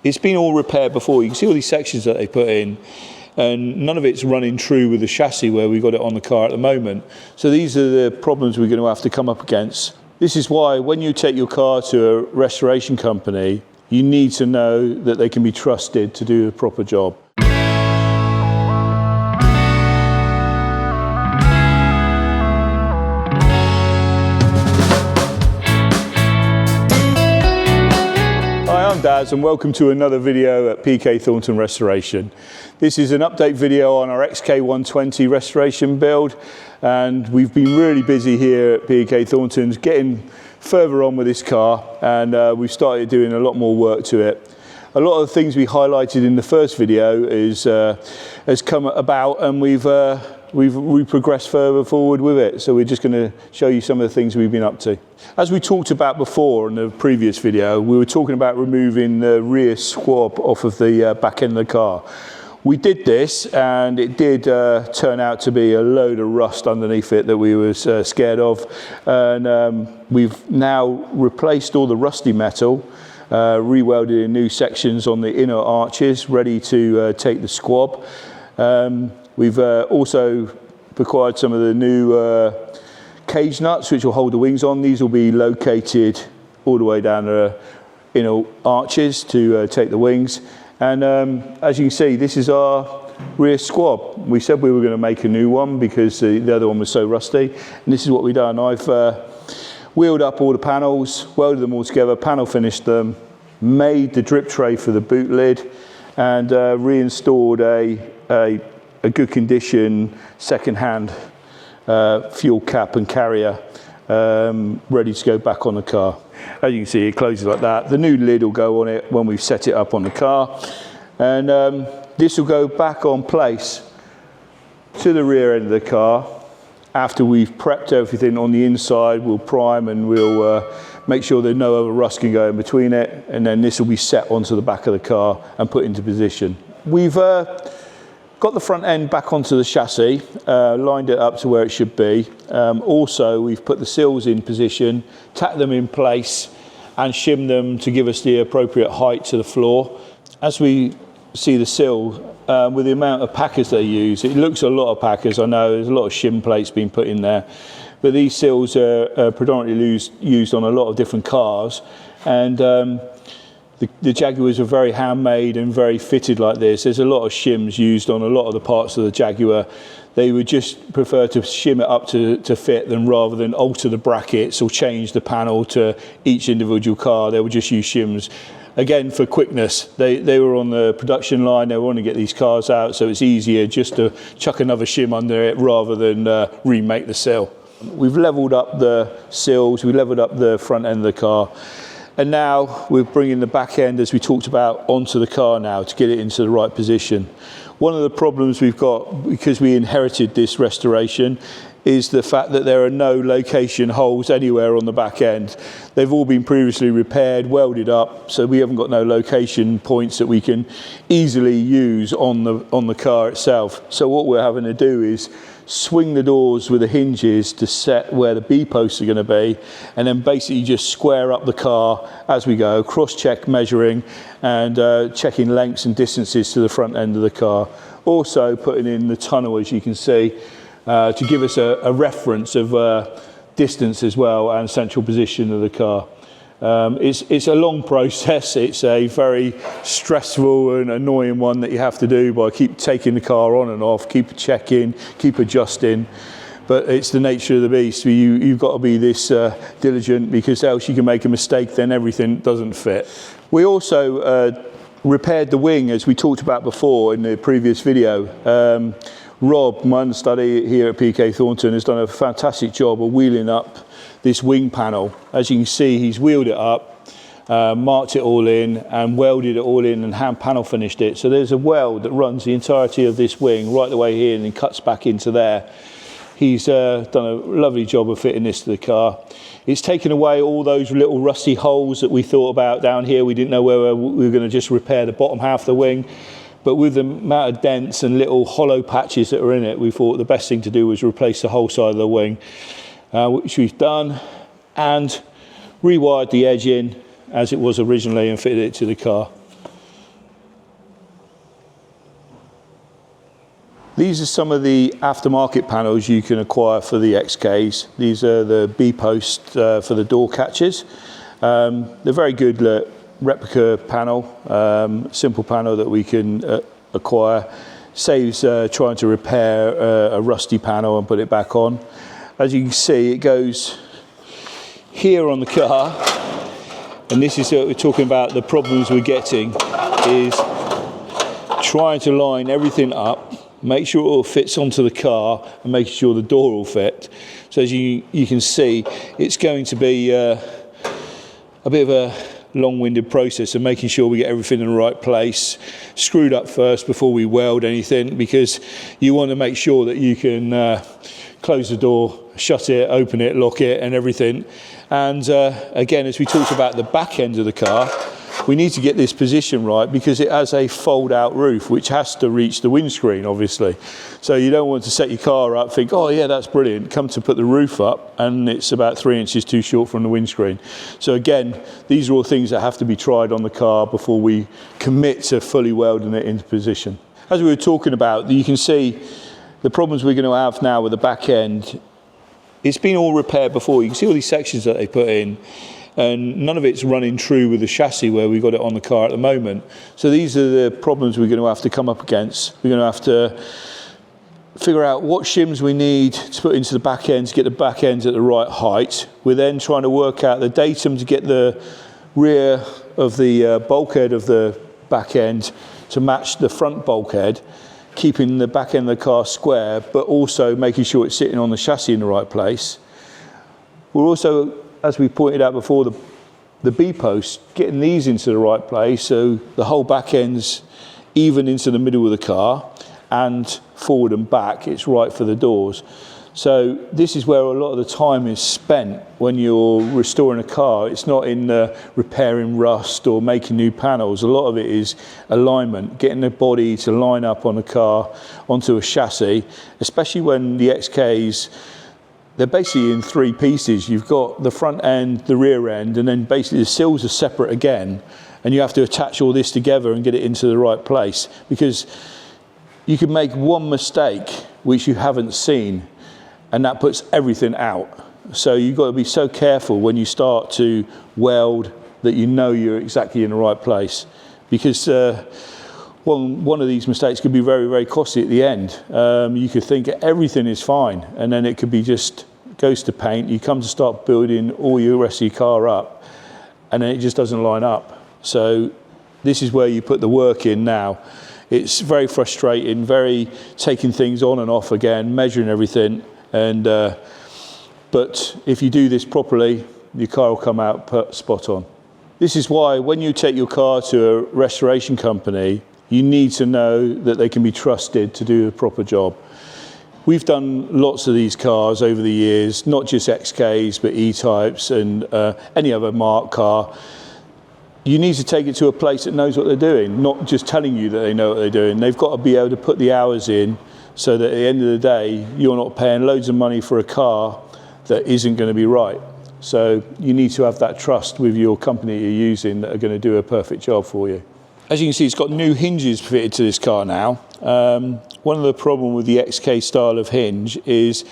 It's been all repaired before. You can see all these sections that they put in, and none of it's running true with the chassis where we got it on the car at the moment. So these are the problems we're going to have to come up against. This is why when you take your car to a restoration company, you need to know that they can be trusted to do a proper job. I'm Daz and welcome to another video at P&K Thornton Restoration. This is an update video on our XK120 restoration build, and we've been really busy here at P&K Thornton's getting further on with this car, and we've started doing a lot more work to it. A lot of the things we highlighted in the first video has come about, and we've progressed further forward with it. So we're just going to show you some of the things we've been up to. As we talked about before in the previous video, we were talking about removing the rear squab off of the back end of the car. We did this, and it did turn out to be a load of rust underneath it that we were scared of. And we've now replaced all the rusty metal, re-welded in new sections on the inner arches, ready to take the squab. We've also acquired some of the new cage nuts which will hold the wings on. These will be located all the way down the inner arches to take the wings. And as you can see, this is our rear squab. We said we were going to make a new one because the other one was so rusty, and this is what we've done. I've wheeled up all the panels, welded them all together, panel finished them, made the drip tray for the boot lid, and reinstalled a good condition second-hand fuel cap and carrier ready to go back on the car. As you can see, it closes like that. The new lid will go on it when we've set it up on the car, and this will go back on place to the rear end of the car. After we've prepped everything on the inside, we'll prime and we'll make sure that no other rust can go in between it, and then this will be set onto the back of the car and put into position. We've got the front end back onto the chassis, lined it up to where it should be. Also, we've put the sills in position, tacked them in place and shimmed them to give us the appropriate height to the floor. As we see the sill, with the amount of packers they use, it looks a lot of packers. I know there's a lot of shim plates being put in there, but these sills are predominantly used on a lot of different cars, and the Jaguars are very handmade and very fitted like this. There's a lot of shims used on a lot of the parts of the Jaguar. They would just prefer to shim it up to fit them rather than alter the brackets or change the panel to each individual car. They would just use shims. Again, for quickness, they were on the production line, they want to get these cars out, so it's easier just to chuck another shim under it rather than remake the sill. We've leveled up the sills, we leveled up the front end of the car, and now we're bringing the back end, as we talked about, onto the car now to get it into the right position. One of the problems we've got, because we inherited this restoration, is the fact that there are no location holes anywhere on the back end. They've all been previously repaired, welded up, so we haven't got no location points that we can easily use on the car itself. So what we're having to do is swing the doors with the hinges to set where the B-posts are going to be, and then basically just square up the car as we go, cross-check measuring and checking lengths and distances to the front end of the car. Also putting in the tunnel, as you can see, to give us a reference of distance as well and central position of the car. It's a long process. It's a very stressful and annoying one that you have to do by keep taking the car on and off, keep checking, keep adjusting. But it's the nature of the beast. You've got to be this diligent, because else you can make a mistake, then everything doesn't fit. We also repaired the wing, as we talked about before in the previous video. Rob, my understudy here at P&K Thornton, has done a fantastic job of wheeling up this wing panel. As you can see, he's wheeled it up, marked it all in and welded it all in and hand panel finished it. So there's a weld that runs the entirety of this wing right the way here and then cuts back into there. He's done a lovely job of fitting this to the car. It's taken away all those little rusty holes that we thought about down here. We didn't know whether we were going to just repair the bottom half of the wing. But with the amount of dents and little hollow patches that are in it, we thought the best thing to do was replace the whole side of the wing, which we've done, and rewired the edge in as it was originally and fitted it to the car. These are some of the aftermarket panels you can acquire for the XKs. These are the B-posts for the door catches. They're very good replica panel, simple panel that we can acquire. Saves trying to repair a rusty panel and put it back on. As you can see, it goes here on the car, and this is what we're talking about. The problems we're getting is trying to line everything up, make sure it all fits onto the car, and making sure the door will fit. So as you can see, it's going to be a bit of a long-winded process of making sure we get everything in the right place, screwed up first before we weld anything, because you want to make sure that you can close the door, shut it, open it, lock it, and everything. And again, as we talked about the back end of the car, we need to get this position right because it has a fold-out roof which has to reach the windscreen, obviously. So you don't want to set your car up, think, oh yeah, that's brilliant, come to put the roof up and it's about 3 inches too short from the windscreen. So again, these are all things that have to be tried on the car before we commit to fully welding it into position. As we were talking about, you can see the problems we're going to have now with the back end. It's been all repaired before. You can see all these sections that they put in, and none of it's running true with the chassis where we've got it on the car at the moment. So these are the problems we're going to have to come up against. We're going to have to figure out what shims we need to put into the back end to get the back end at the right height. We're then trying to work out the datum to get the rear of the bulkhead of the back end to match the front bulkhead, keeping the back end of the car square, but also making sure it's sitting on the chassis in the right place. We're also, as we pointed out before, the B-posts, getting these into the right place so the whole back end's even into the middle of the car and forward and back, it's right for the doors. So this is where a lot of the time is spent when you're restoring a car. It's not in repairing rust or making new panels. A lot of it is alignment, getting the body to line up on a car onto a chassis, especially when the XKs, they're basically in 3 pieces. You've got the front end, the rear end, and then basically the sills are separate again, and you have to attach all this together and get it into the right place, because you can make one mistake which you haven't seen, and that puts everything out. So you've got to be so careful when you start to weld that you know you're exactly in the right place, because one of these mistakes could be very, very costly at the end. You could think everything is fine, and then it could be just goes to paint. You come to start building all your rest of your car up, and then it just doesn't line up. So this is where you put the work in now. It's very frustrating, very taking things on and off again, measuring everything. And but if you do this properly, your car will come out spot on. This is why when you take your car to a restoration company, you need to know that they can be trusted to do a proper job. We've done lots of these cars over the years, not just XKs, but E-types and any other marque car. You need to take it to a place that knows what they're doing, not just telling you that they know what they're doing. They've got to be able to put the hours in so that at the end of the day, you're not paying loads of money for a car that isn't going to be right. So you need to have that trust with your company you're using that are going to do a perfect job for you. As you can see, it's got new hinges fitted to this car now. One of the problems with the XK style of hinge is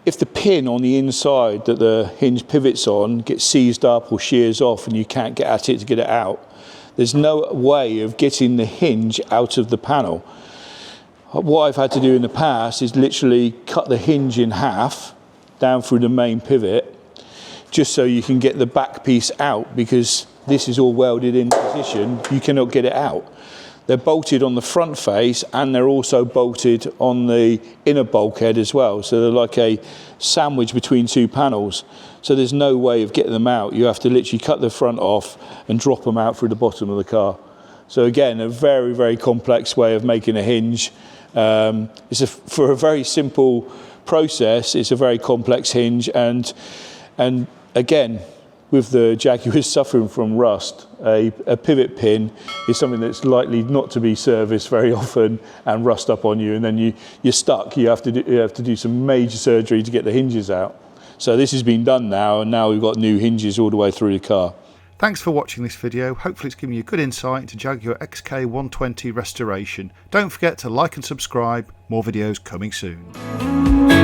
if the pin on the inside that the hinge pivots on gets seized up or shears off and you can't get at it to get it out, there's no way of getting the hinge out of the panel. What I've had to do in the past is literally cut the hinge in half down through the main pivot, just so you can get the back piece out, because this is all welded in position, you cannot get it out. They're bolted on the front face and they're also bolted on the inner bulkhead as well. So they're like a sandwich between 2 panels. So there's no way of getting them out. You have to literally cut the front off and drop them out through the bottom of the car. So again, a very, very complex way of making a hinge. For a very simple process, it's a very complex hinge, and again, with the Jaguars suffering from rust, a pivot pin is something that's likely not to be serviced very often and rust up on you, and then you're stuck. You have to do some major surgery to get the hinges out. So this has been done now, and now we've got new hinges all the way through the car. Thanks for watching this video. Hopefully it's given you a good insight into Jaguar XK120 restoration. Don't forget to like and subscribe. More videos coming soon.